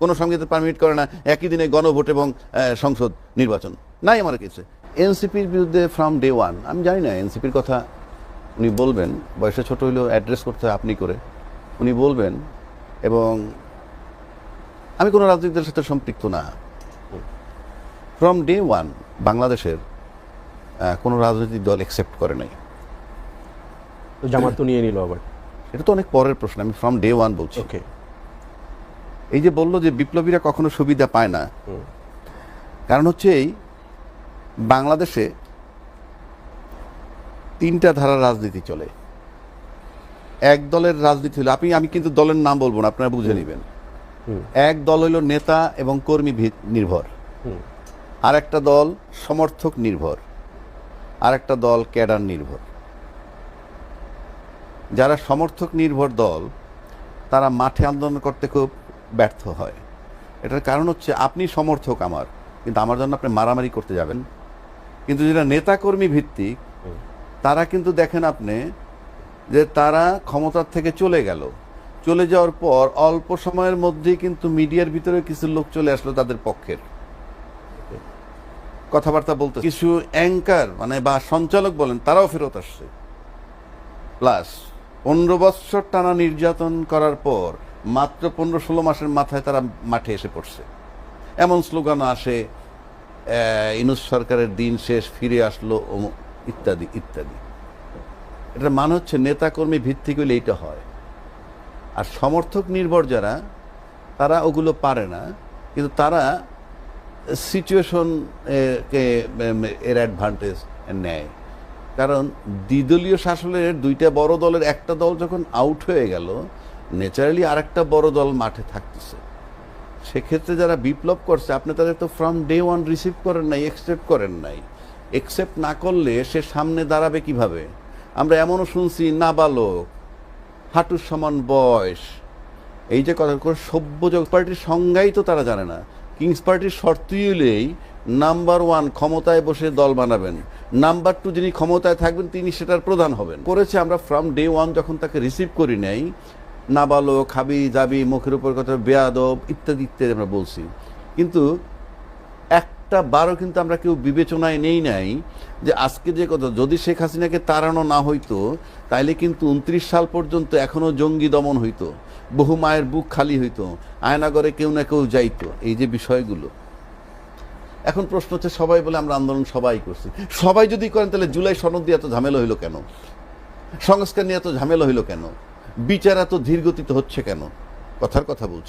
কোনো সংবিধান পারমিট করে না একই দিনে গণভোট এবং সংসদ নির্বাচন, নাই আমার কাছে। এনসিপির বিরুদ্ধে ফ্রম ডে ওয়ান, আমি জানি না এনসিপির কথা উনি বলবেন, বয়সে ছোট হইলেও অ্যাড্রেস করতে হয় আপনি করে, উনি বলবেন। এবং আমি কোনো রাজনৈতিক দলের সাথে সম্পৃক্ত না। ফ্রম ডে ওয়ান বাংলাদেশের কোনো রাজনৈতিক দল অ্যাকসেপ্ট করে নাই। জামাত তো নিয়ে নিল আবার, এটা তো অনেক পরের প্রশ্ন, আমি ফ্রম ডে ওয়ান বলছি। ওকে, এই যে বললো যে বিপ্লবীরা কখনো সুবিধা পায় না, কারণ হচ্ছে এই বাংলাদেশে তিনটা ধারার রাজনীতি চলে। এক দলের রাজনীতি হলো, আমি কিন্তু দলের নাম বলবো না, আপনারা বুঝে নেবেন। এক দল হইল নেতা এবং কর্মী নির্ভর, আর একটা দল সমর্থক নির্ভর, আর একটা দল ক্যাডার নির্ভর। যারা সমর্থক নির্ভর দল তারা মাঠে আন্দোলন করতে খুব ব্যর্থ হয়। এটার কারণ হচ্ছে আপনি সমর্থক আমার, কিন্তু আমার জন্য আপনি মারামারি করতে যাবেন। কিন্তু যেটা নেতাকর্মী ভিত্তিক, তারা কিন্তু দেখেন আপনি যে তারা ক্ষমতার থেকে চলে গেল, চলে যাওয়ার পর অল্প সময়ের মধ্যেই কিন্তু মিডিয়ার ভিতরে কিছু লোক চলে আসলো তাদের পক্ষের, কথাবার্তা বলতে কিছু অ্যাঙ্কার মানে বা সঞ্চালক বলেন, তারাও ফেরত আসছে। প্লাস 15 বৎসর টানা নির্যাতন করার পর মাত্র 15-16 মাসের মাথায় তারা মাঠে এসে পড়ছে। এমন স্লোগান আসে, ইউনূস সরকারের দিন শেষ, ফিরে আসলো, ইত্যাদি ইত্যাদি। এটার মানে হচ্ছে নেতাকর্মী ভিত্তিক হইলে এইটা হয়। আর সমর্থক নির্ভর যারা, তারা ওগুলো পারে না, কিন্তু তারা সিচুয়েশন এর অ্যাডভান্টেজ নেয়। কারণ দ্বিদলীয় শাসনের দুইটা বড় দলের একটা দল যখন আউট হয়ে গেল, ন্যাচারালি আরেকটা বড় দল মাঠে থাকতেছে। সেক্ষেত্রে যারা বিপ্লব করছে, আপনি তাদের তো ফ্রম ডে ওয়ান রিসিভ করেন নাই, একসেপ্ট করেন নাই। একসেপ্ট না করলে সে সামনে দাঁড়াবে কিভাবে? আমরা এমনও শুনছি নাবালক, হাঁটুর সমান বয়স, এই যে কথা, সভ্য জগৎ পার্টির সংজ্ঞাই তো তারা জানে না। কিংস পার্টির শর্তই হলেই নাম্বার 1 ক্ষমতায় বসে দল বানাবেন, নাম্বার 2 যিনি ক্ষমতায় থাকবেন তিনি সেটার প্রধান হবেন। করেছে আমরা ফ্রম ডে ওয়ান যখন তাকে রিসিভ করি নাই, নাবালক, খাবি যাবি, মুখের উপর কথা, বেয়াদব ইত্যাদি ইত্যাদি আমরা বলছি। কিন্তু একটা বারও কিন্তু আমরা কেউ বিবেচনায় নেই নাই যে আজকে যে কথা, যদি শেখ হাসিনাকে তাড়ানো না হইতো তাইলে কিন্তু 29 সাল পর্যন্ত এখনো জঙ্গি দমন হইতো, বহু মায়ের বুক খালি হইতো, আয়নাগরে কেউ না কেউ যাইতো। এই যে বিষয়গুলো, এখন প্রশ্ন হচ্ছে সবাই বলে আমরা আন্দোলন সবাই করছি। সবাই যদি করেন তাহলে জুলাই সনদ দিয়ে এত ঝামেলা হইলো কেন? সংস্কার নিয়ে এত ঝামেলা হইলো কেন? বিচার এত ধীরগতিতে হচ্ছে কেন? কথার কথা বলছি।